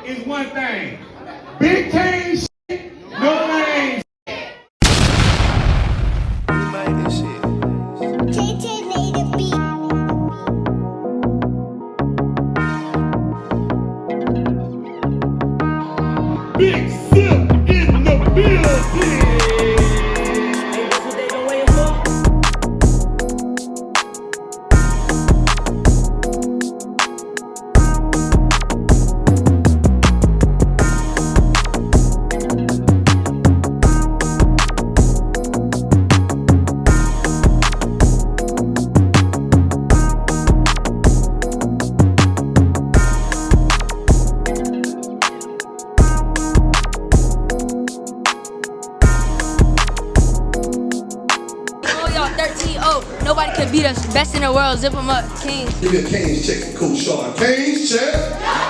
is one thing. Big Kane shit, no name. JJ made a beat. Big Sip in the building. Y'all 13-0. Nobody can beat us. Best in the world. Zip 'em up. Kings. Give me a Canes check for Coach Sean. Canes check.